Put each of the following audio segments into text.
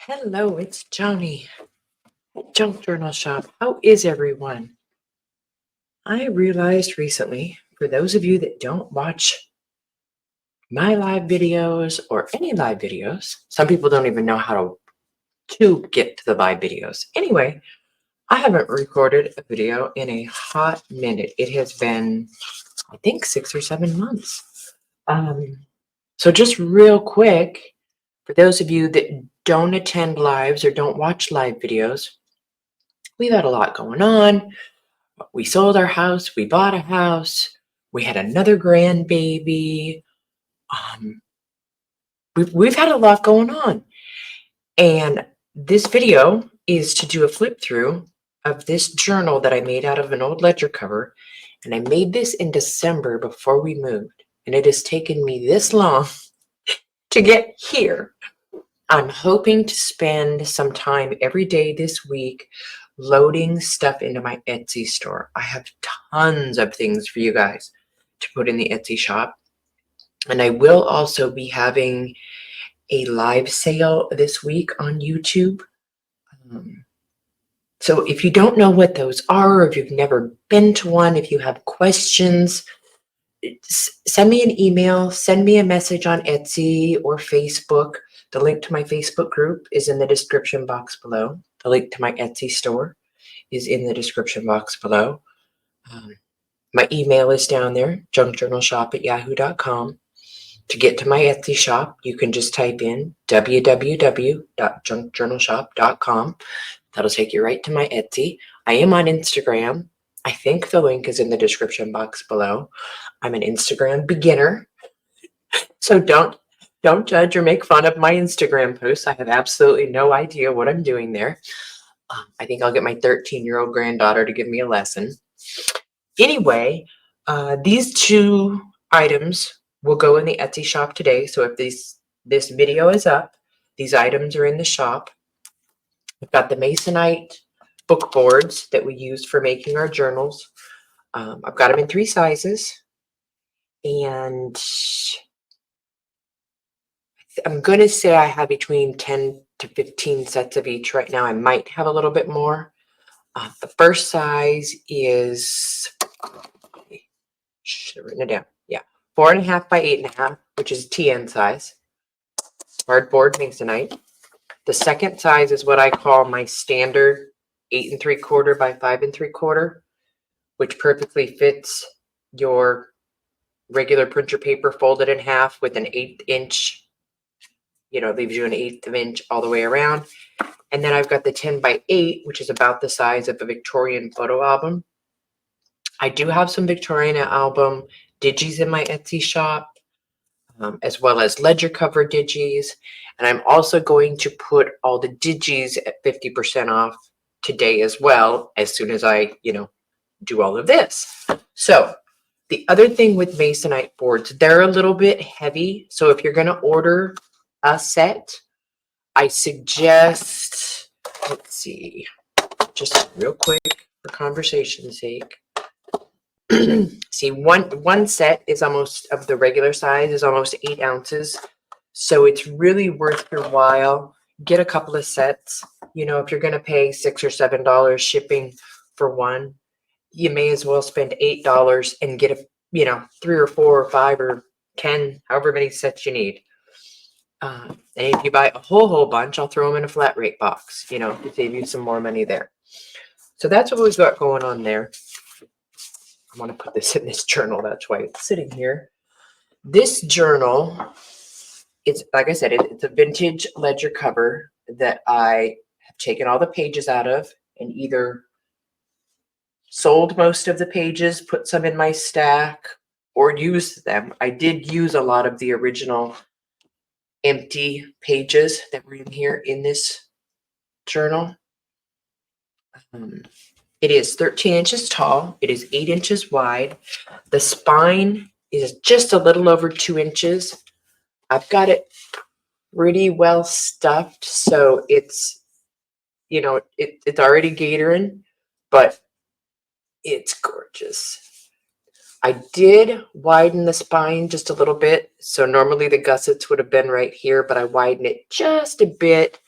Hello, it's Johnny at Junk Journal Shop. How is everyone? I realized recently, for those of you that don't watch my live videos or any live videos, some people don't even know how to get to the live videos. Anyway, I haven't recorded a video in a hot minute. It has been, I think, 6 or 7 months. So just real quick, for those of you that don't attend lives or don't watch live videos, we've had a lot going on. We sold our house, we bought a house, we had another grandbaby. Um, we've had a lot going on. And this video is to do a flip through of this journal that I made out of an old ledger cover. And I made this in December before we moved. And it has taken me this long to get here. I'm hoping to spend some time every day this week loading stuff into my Etsy store. I have tons of things for you guys to put in the Etsy shop. And I will also be having a live sale this week on YouTube. So if you don't know what those are, or if you've never been to one, if you have questions, send me an email, send me a message on Etsy or Facebook. The link to my Facebook group is in the description box below. The link to my Etsy store is in the description box below. My email is down there, junkjournalshop@yahoo.com. To get to my Etsy shop, you can just type in www.junkjournalshop.com. That'll take you right to my Etsy. I am on Instagram. I think the link is in the description box below. I'm an Instagram beginner, so don't judge or make fun of my Instagram posts. I have absolutely no idea what I'm doing there. I think I'll get my 13-year-old granddaughter to give me a lesson. Anyway, these two items will go in the Etsy shop today. So if this video is up, these items are in the shop. I've got the Masonite book boards that we used for making our journals. I've got them in 3 sizes. And I'm going to say I have between 10 to 15 sets of each right now. I might have a little bit more. The first size is, should have written it down. Yeah, 4.5 by 8.5, which is TN size. Cardboard Masonite. The second size is what I call my standard 8 3/4 by 5 3/4, which perfectly fits your regular printer paper folded in half with an 1/8 inch, leaves you an 1/8 of inch all the way around. And then I've got the 10 by 8, which is about the size of a Victorian photo album. I do have some Victorian album digis in my Etsy shop, as well as ledger cover digis. And I'm also going to put all the digis at 50% off today as well, as soon as I, do all of this. So the other thing with Masonite boards, they're a little bit heavy. So if you're going to order a set, I suggest, let's see, just real quick for conversation's sake. See, one set is almost of the regular size is almost 8 ounces. So it's really worth your while. Get a couple of sets. If you're going to pay $6 or $7 shipping for one, you may as well spend $8 and get 3 or 4 or 5 or 10, however many sets you need. And if you buy a whole bunch, I'll throw them in a flat rate box, to save you some more money there. So that's what we've got going on there. I want to put this in this journal. That's why it's sitting here. This journal, it's like I said, it's a vintage ledger cover that I have taken all the pages out of and either sold most of the pages, put some in my stack, or used them. I did use a lot of the original empty pages that were in here in this journal. It is 13 inches tall. It is 8 inches wide. The spine is just a little over 2 inches. I've got it pretty well stuffed, so it's, it's already gatoring, but it's gorgeous. I did widen the spine just a little bit. So normally the gussets would have been right here, but I widened it just a bit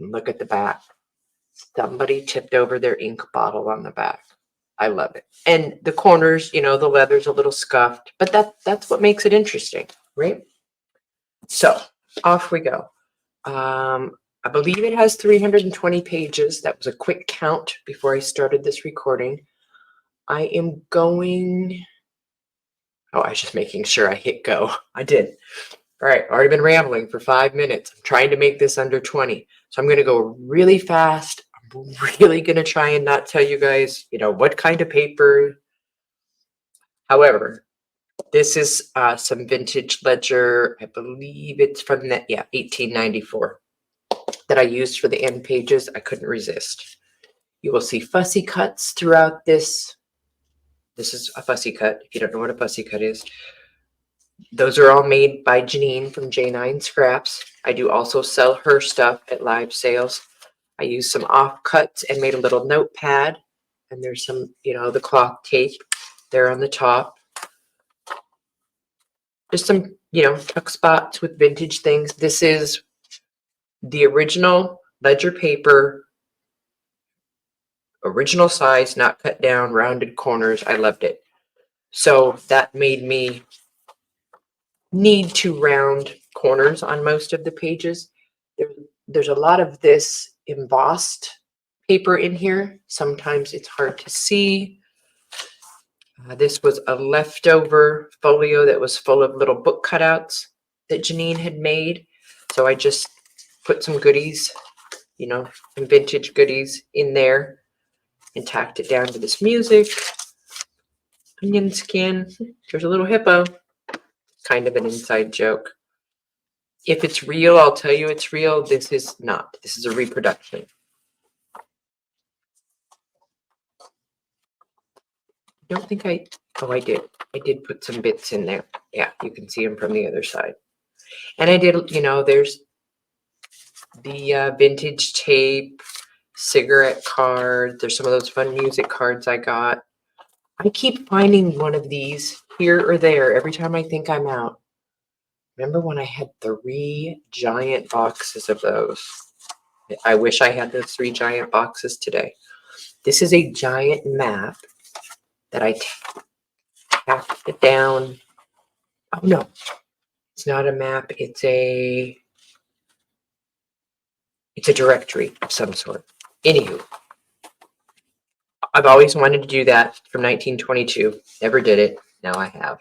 Look at the back. Somebody tipped over their ink bottle on the back. I love it. And the corners, you know, the leather's a little scuffed, but that's what makes it interesting, right? So off we go. I believe it has 320 pages. That was a quick count before I started this recording. I am going. Oh, I was just making sure I hit go. I did. All right, already been rambling for 5 minutes. I'm trying to make this under 20. So I'm going to go really fast. I'm really going to try and not tell you guys, you know, what kind of paper. However, this is some vintage ledger. I believe it's from that, 1894 that I used for the end pages. I couldn't resist. You will see fussy cuts throughout this. This is a fussy cut. If you don't know what a fussy cut is, those are all made by Janine from J9 Scraps. I do also sell her stuff at live sales. I used some offcuts and made a little notepad. And there's some, you know, the cloth tape there on the top. Just some, you know, tuck spots with vintage things. This is the original ledger paper, original size, not cut down, rounded corners. I loved it. So that made me need to round corners on most of the pages. There's a lot of this embossed paper in here. Sometimes it's hard to see. This was a leftover folio that was full of little book cutouts that Janine had made. So I just put some goodies, you know, some vintage goodies in there and tacked it down to this music. Onion skin. There's a little hippo. Kind of an inside joke. If it's real, I'll tell you it's real. This is not. This is a reproduction. I don't think oh, I did. I did put some bits in there. Yeah, you can see them from the other side. And I did, you know, there's the vintage tape, cigarette card. There's some of those fun music cards I got. I keep finding one of these here or there every time I think I'm out. Remember when I had 3 giant boxes of those? I wish I had those 3 giant boxes today. This is a giant map that I tacked it down. Oh no, it's not a map. It's a directory of some sort. Anywho, I've always wanted to do that from 1922. Never did it. Now I have.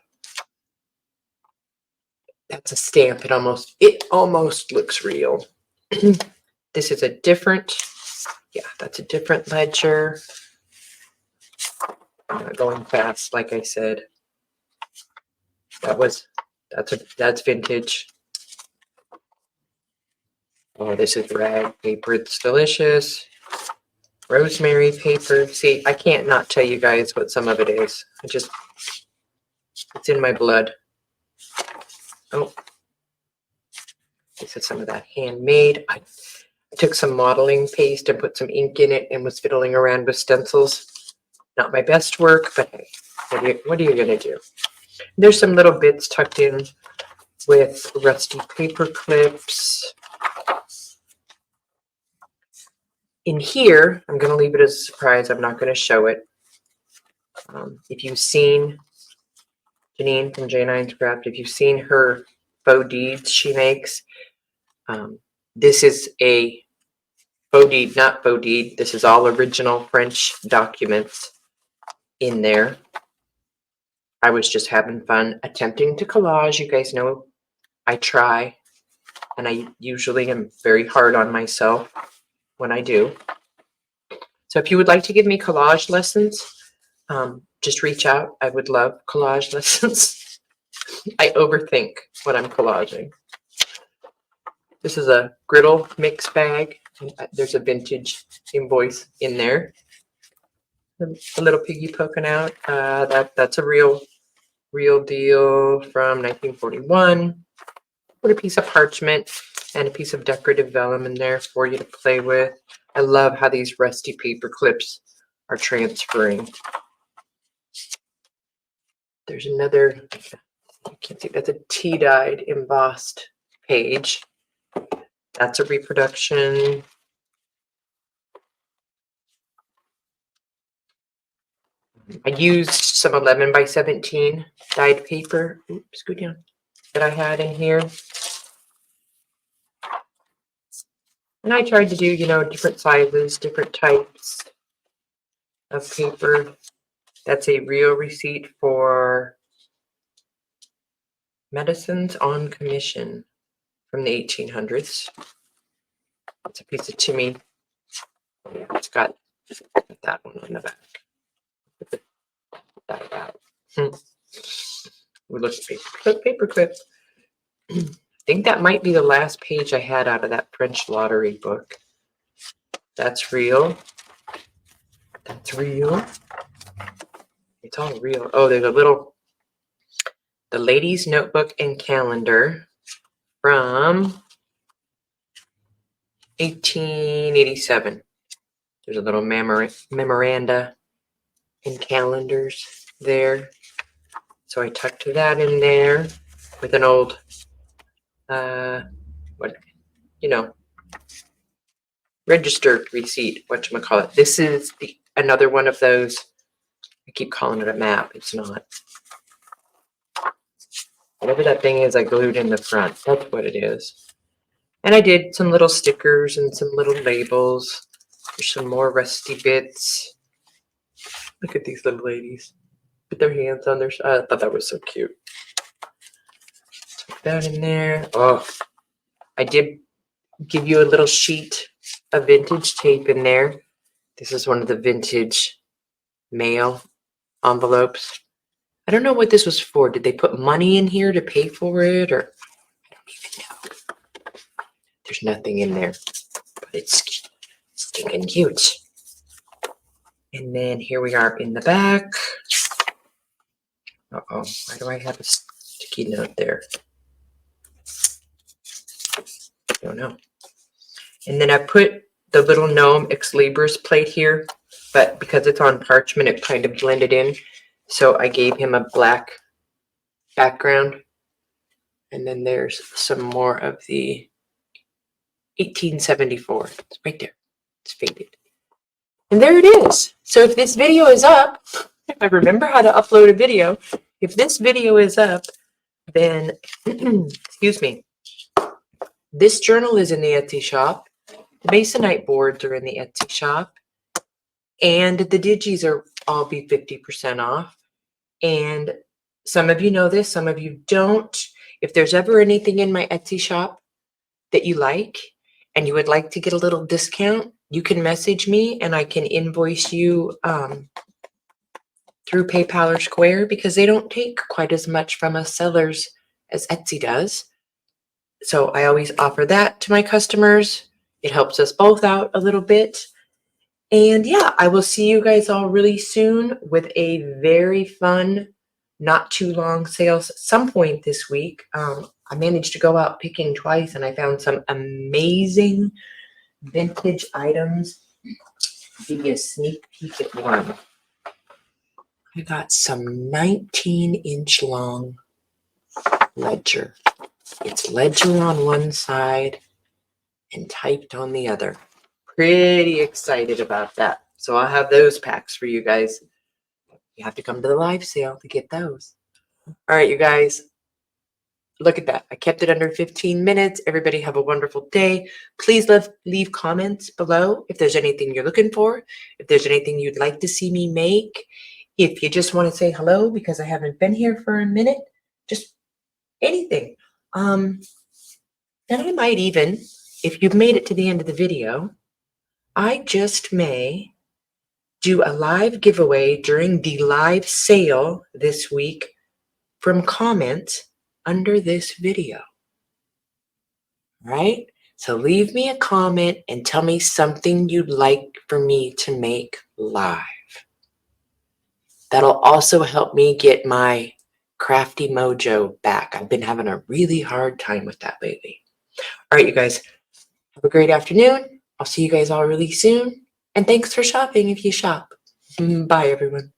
That's a stamp. It almost looks real. This is a different, that's a different ledger. I'm not going fast, like I said. That's vintage. Oh, this is rag paper. It's delicious. Rosemary paper. See, I can't not tell you guys what some of it is. It's in my blood. Oh, this is some of that handmade. I took some modeling paste and put some ink in it and was fiddling around with stencils. Not my best work, but hey, what are you gonna do? There's some little bits tucked in with rusty paper clips. In here, I'm going to leave it as a surprise. I'm not going to show it. If you've seen Janine from J9's Craft, if you've seen her faux deeds she makes, this is a faux deed, not faux deed. This is all original French documents in there. I was just having fun attempting to collage. You guys know I try, and I usually am very hard on myself when I do. So if you would like to give me collage lessons, just reach out. I would love collage lessons. I overthink when I'm collaging. This is a griddle mix bag. There's a vintage invoice in there. A little piggy poking out. That's a real deal from 1941. Put a piece of parchment and a piece of decorative vellum in there for you to play with. I love how these rusty paper clips are transferring. There's another, you can't see, that's a tea-dyed embossed page. That's a reproduction. I used some 11 by 17 dyed paper. Oops, go down. That I had in here. And I tried to do, different sizes, different types of paper. That's a real receipt for Medicines on Commission from the 1800s. It's a piece of Timmy. It's got that one on the back. That out. We look paper clip. I think that might be the last page I had out of that French lottery book. That's real. That's real. It's all real. Oh, there's the ladies' notebook and calendar from 1887. There's a little memoranda and calendars there. So I tucked that in there with an old, registered receipt, whatchamacallit. This is another one of those. I keep calling it a map. It's not. Whatever that thing is I glued in the front. That's what it is. And I did some little stickers and some little labels. There's some more rusty bits. Look at these little ladies. Put their hands on their... I thought that was so cute. Put that in there. Oh, I did give you a little sheet of vintage tape in there. This is one of the vintage mail envelopes. I don't know what this was for. Did they put money in here to pay for it? Or I don't even know. There's nothing in there. But it's stinking cute. And then here we are in the back. Uh-oh. Why do I have a sticky note there? I don't know. And then I put the little gnome ex libris plate here, but because it's on parchment, it kind of blended in. So I gave him a black background. And then there's some more of the 1874. It's right there. It's faded. And there it is. So if this video is up, if I remember how to upload a video, if this video is up, then, excuse me, this journal is in the Etsy shop. The Masonite boards are in the Etsy shop. And the digis are all be 50% off. And some of you know this, some of you don't. If there's ever anything in my Etsy shop that you like and you would like to get a little discount, you can message me and I can invoice you through PayPal or Square, because they don't take quite as much from us sellers as Etsy does. So I always offer that to my customers. It helps us both out a little bit. And yeah, I will see you guys all really soon with a very fun, not too long sales some point this week. I managed to go out picking twice and I found some amazing vintage items. I'll give you a sneak peek at one. I got some 19-inch long ledger. It's ledger on one side and typed on the other. Pretty excited about that. So I'll have those packs for you guys. You have to come to the live sale to get those. All right, you guys. Look at that. I kept it under 15 minutes. Everybody have a wonderful day. Please leave comments below if there's anything you're looking for, if there's anything you'd like to see me make. If you just want to say hello because I haven't been here for a minute, just anything. And I might even, if you've made it to the end of the video, I just may do a live giveaway during the live sale this week from comments under this video. All right? So leave me a comment and tell me something you'd like for me to make live. That'll also help me get my crafty mojo back. I've been having a really hard time with that lately. All right, you guys, have a great afternoon. I'll see you guys all really soon. And thanks for shopping if you shop. Bye, everyone.